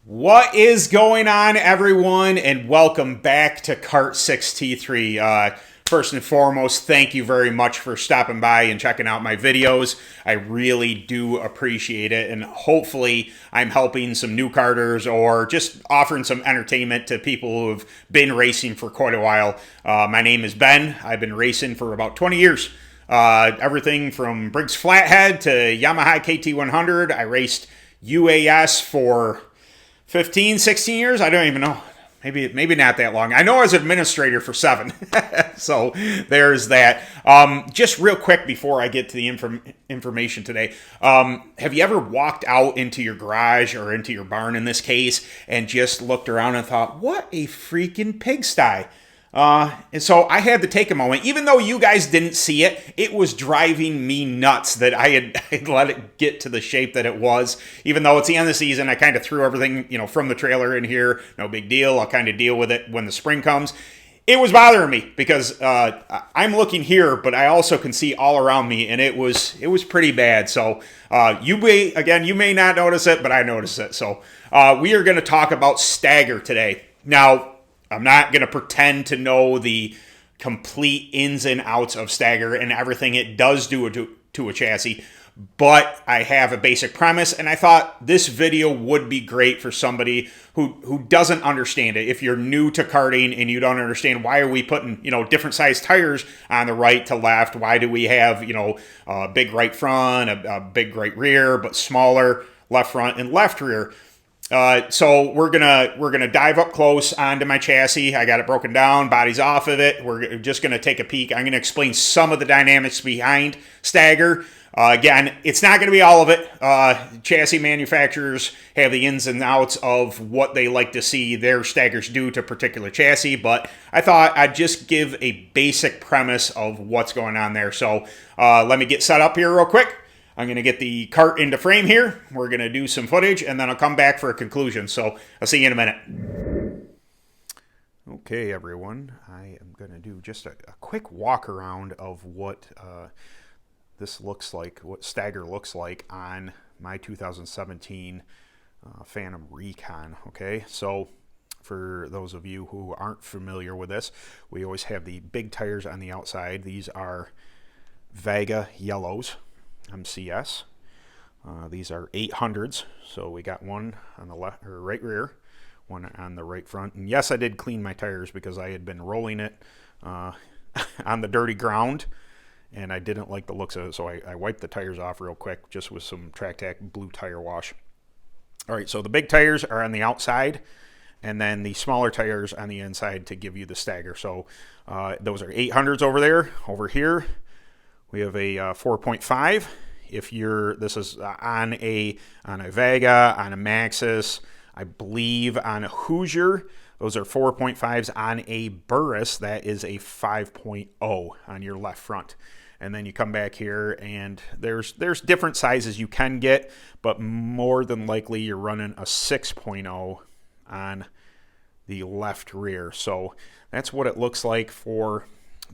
What is going on, everyone, and welcome back to Kart 6T3. First and foremost, thank you very much for stopping by and checking out my videos. I really do appreciate it, and hopefully I'm helping some new karters or just offering some entertainment to people who have been racing for quite a while. My name is Ben. I've been racing for about 20 years. Everything from Briggs Flathead to Yamaha KT100. I raced UAS for 15, 16 years? I don't even know. Maybe not that long. I know I was administrator for 7. So there's that. Just real quick before I get to the information today. Have you ever walked out into your garage or into your barn in this case and just looked around and thought, what a freaking pigsty? And so I had to take a moment, even though you guys didn't see it, it was driving me nuts that I had let it get to the shape that it was. Even though it's the end of the season, I kind of threw everything, from the trailer in here. No big deal. I'll kind of deal with it when the spring comes. It was bothering me because I'm looking here, but I also can see all around me, and it was pretty bad. So you may not notice it, but I noticed it. So we are going to talk about Stagger today. Now, I'm not going to pretend to know the complete ins and outs of Stagger and everything it does do to a chassis, but I have a basic premise, and I thought this video would be great for somebody who doesn't understand it. If you're new to karting and you don't understand, why are we putting, different size tires on the right to left? Why do we have, a big right front, a big right rear, but smaller left front and left rear? So we're gonna dive up close onto my chassis. I got it broken down, body's off of it. We're just gonna take a peek. I'm gonna explain some of the dynamics behind Stagger. Again, it's not gonna be all of it. Chassis manufacturers have the ins and outs of what they like to see their Staggers do to a particular chassis, but I thought I'd just give a basic premise of what's going on there. So let me get set up here real quick. I'm going to get the cart into frame here. We're going to do some footage, and then I'll come back for a conclusion. So I'll see you in a minute. Okay, everyone. I am going to do just a quick walk around of what this looks like, what Stagger looks like on my 2017 Phantom Recon. Okay, so for those of you who aren't familiar with this, we always have the big tires on the outside. These are Vega Yellows. MCS. These are 800s, so we got one on the left or right rear, one on the right front. And yes, I did clean my tires because I had been rolling it on the dirty ground, and I didn't like the looks of it, so I wiped the tires off real quick just with some Track Tack blue tire wash. All right, so the big tires are on the outside, and then the smaller tires on the inside to give you the Stagger. So those are 800s over there. Over here, we have a 4.5. This is on a Vega, on a Maxxis, I believe on a Hoosier. Those are 4.5s. On a Burris, that is a 5.0 on your left front. And then you come back here, and there's different sizes you can get, but more than likely you're running a 6.0 on the left rear. So that's what it looks like for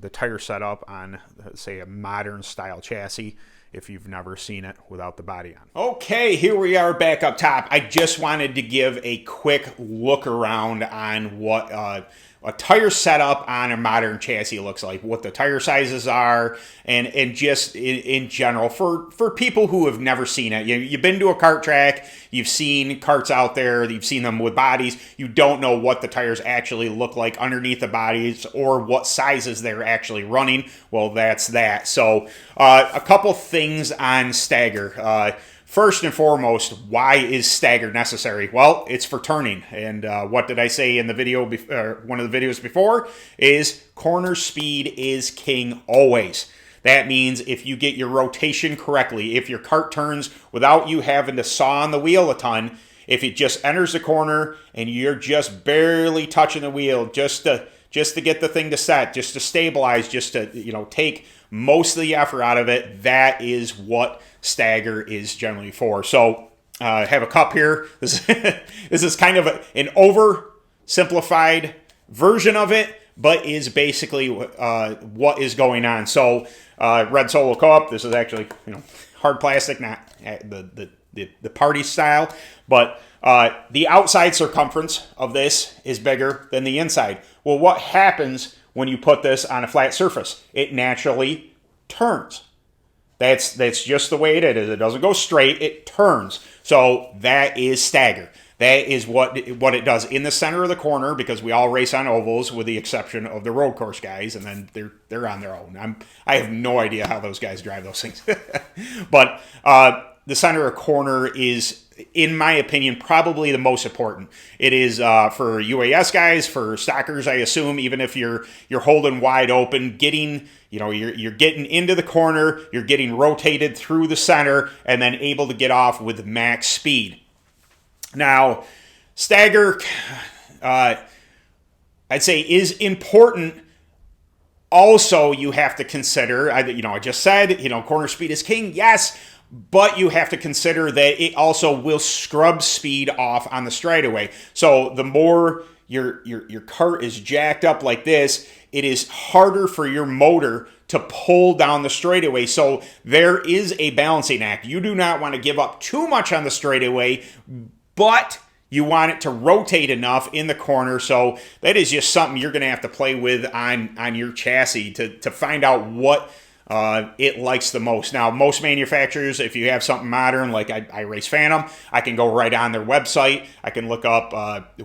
the tire setup on, say, a modern style chassis if you've never seen it without the body on. Okay, here we are back up top. I just wanted to give a quick look around on what a tire setup on a modern chassis looks like, what the tire sizes are, and just in general for people who have never seen it. You've been to a kart track, you've seen karts out there, you've seen them with bodies, you don't know what the tires actually look like underneath the bodies or what sizes they're actually running. Well, that's that. So a couple things on Stagger. First and foremost, why is Stagger necessary? Well, it's for turning. And what did I say in the video, one of the videos before, is corner speed is king always. That means if you get your rotation correctly, if your kart turns without you having to saw on the wheel a ton, if it just enters the corner and you're just barely touching the wheel just to get the thing to set, just to stabilize, just to take most of the effort out of it, that is what Stagger is generally for. So I have a cup here. This is kind of an oversimplified version of it, but is basically what is going on. So red solo cup. This is actually hard plastic, not the party style, but The outside circumference of this is bigger than the inside. Well, what happens when you put this on a flat surface? It naturally turns. That's just the way it is. It doesn't go straight, it turns. So that is stagger. That is what it does in the center of the corner, because we all race on ovals with the exception of the road course guys, and then they're on their own. I have no idea how those guys drive those things. But the center of corner is, in my opinion, probably the most important. It is for UAS guys, for stockers, I assume, even if you're holding wide open, getting, you're getting into the corner, you're getting rotated through the center, and then able to get off with max speed. Now, stagger, I'd say, is important. Also, you have to consider, I just said, corner speed is king, yes, but you have to consider that it also will scrub speed off on the straightaway. So the more your cart is jacked up like this, it is harder for your motor to pull down the straightaway. So there is a balancing act. You do not want to give up too much on the straightaway, but you want it to rotate enough in the corner. So that is just something you're going to have to play with on your chassis to find out what it likes the most. Now, most manufacturers, if you have something modern, like I race Phantom, I can go right on their website. I can look up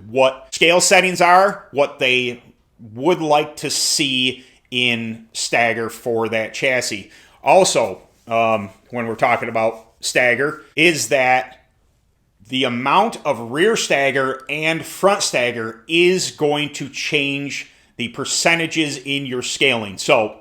what scale settings are, what they would like to see in stagger for that chassis. Also, when we're talking about stagger, is that the amount of rear stagger and front stagger is going to change the percentages in your scaling. So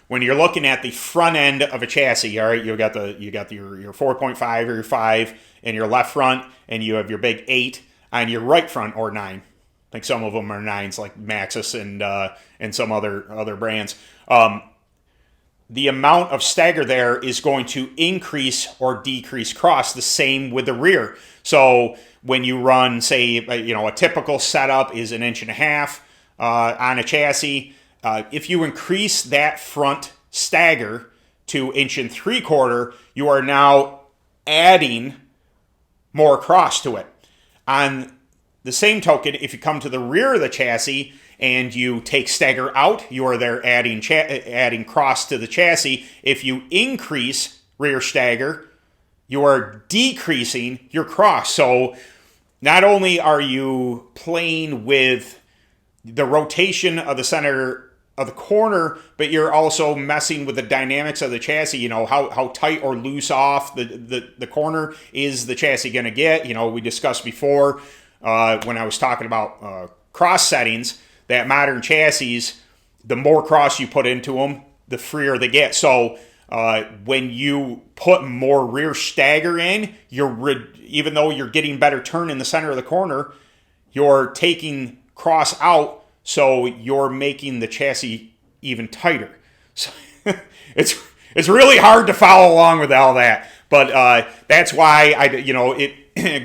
when you're looking at the front end of a chassis, all right, you got your 4.5 or your 5 in your left front, and you have your big 8 on your right front, or 9. I think some of them are 9s, like Maxxis and some other brands. The amount of stagger there is going to increase or decrease cross. The same with the rear. So when you run, say, a typical setup is 1.5 inches on a chassis. If you increase that front stagger to 1.75 inches, you are now adding more cross to it. On the same token, if you come to the rear of the chassis and you take stagger out, you are there adding cross to the chassis. If you increase rear stagger, you are decreasing your cross. So not only are you playing with the rotation of the center of the corner, but you're also messing with the dynamics of the chassis. How tight or loose off the corner is the chassis going to get. We discussed before when I was talking about cross settings, that modern chassis, the more cross you put into them, the freer they get. So when you put more rear stagger in, even though you're getting better turn in the center of the corner, you're taking cross out, so you're making the chassis even tighter. So it's really hard to follow along with all that. But that's why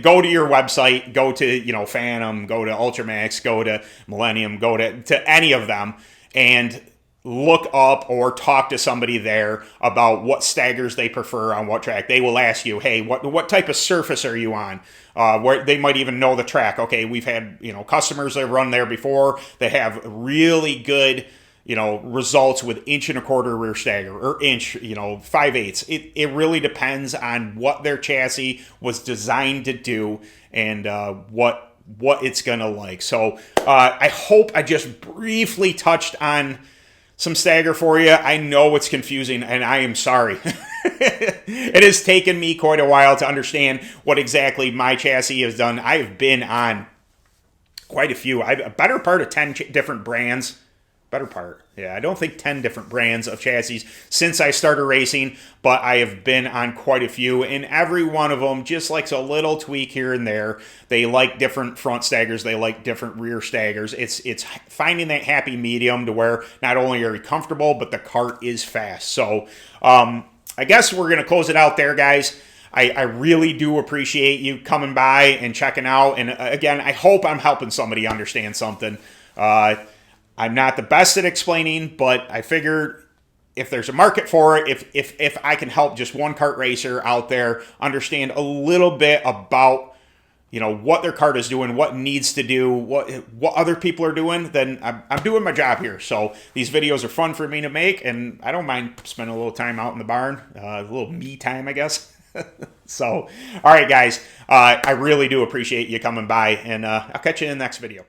go to your website, go to Phantom, go to Ultramax, go to Millennium, go to any of them, and look up or talk to somebody there about what staggers they prefer on what track. They will ask you, hey, what type of surface are you on? Where they might even know the track. Okay, we've had customers that have run there before that have really good results with 1.25 inch rear stagger, or 5/8. It really depends on what their chassis was designed to do and what it's gonna like. So I hope I just briefly touched on some stagger for you. I know it's confusing, and I am sorry. It has taken me quite a while to understand what exactly my chassis has done. I've been on quite a few. A better part of 10 different brands. I don't think 10 different brands of chassis since I started racing, but I have been on quite a few, and every one of them just likes a little tweak here and there. They like different front staggers, they like different rear staggers. It's finding that happy medium to where not only are you comfortable, but the cart is fast. So I guess we're going to close it out there, guys. I really do appreciate you coming by and checking out, and again, I hope I'm helping somebody understand something. I'm not the best at explaining, but I figured if there's a market for it, if I can help just one kart racer out there understand a little bit about you know, what their cart is doing, what needs to do, what other people are doing, then I'm doing my job here. So these videos are fun for me to make, and I don't mind spending a little time out in the barn, a little me time, I guess. So, all right, guys, I really do appreciate you coming by, and I'll catch you in the next video.